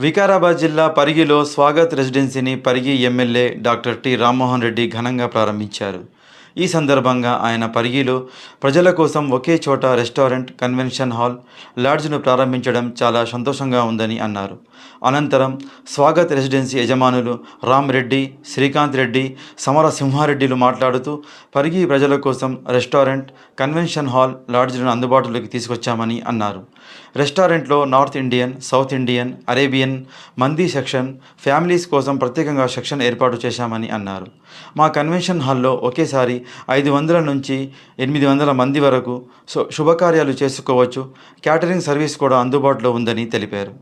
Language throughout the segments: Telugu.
వికారాబాద్ జిల్లా పరిగిలో స్వాగత్ రెసిడెన్సీని Parigi MLA doctor T Rammohan Reddy ఘనంగా ప్రారంభించారు. ఈ సందర్భంగా ఆయన పరిగిలో ప్రజల కోసం ఒకే చోట రెస్టారెంట్, కన్వెన్షన్ హాల్, లాడ్జ్ను ప్రారంభించడం చాలా సంతోషంగా ఉందని అన్నారు. అనంతరం స్వాగత్ రెసిడెన్సీ యజమానులు రామ్ రెడ్డి, శ్రీకాంత్ రెడ్డి, సమరసింహారెడ్డిలు మాట్లాడుతూ పరిగి ప్రజల కోసం రెస్టారెంట్, కన్వెన్షన్ హాల్, లాడ్జ్లను అందుబాటులోకి తీసుకొచ్చామని అన్నారు. రెస్టారెంట్లో north Indian, south Indian, Arabian, mandi section, families కోసం ప్రత్యేకంగా సెక్షన్ ఏర్పాటు చేశామని అన్నారు. మా కన్వెన్షన్ హాల్లో ఒకేసారి 500 నుంచి 800 మంది వరకు శుభకార్యాలు చేసుకోవచ్చు. క్యాటరింగ్ సర్వీస్ కూడా అందుబాటులో ఉందని తెలిపారు.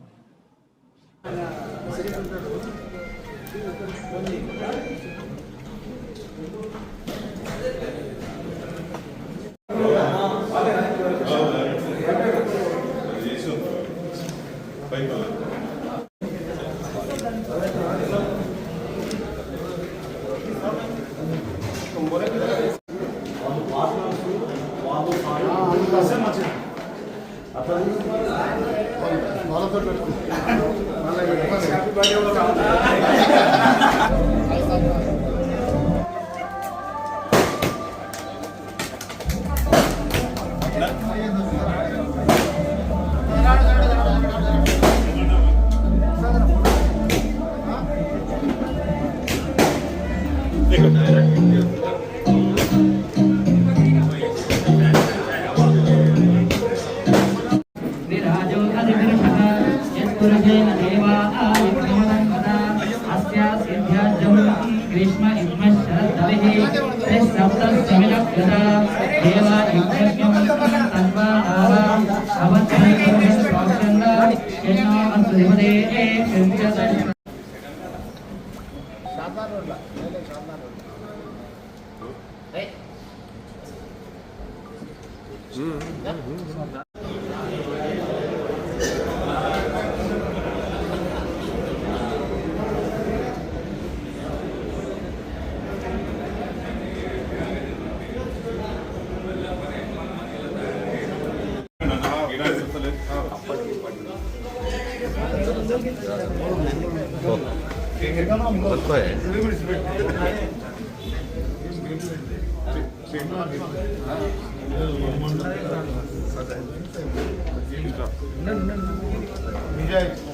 विजय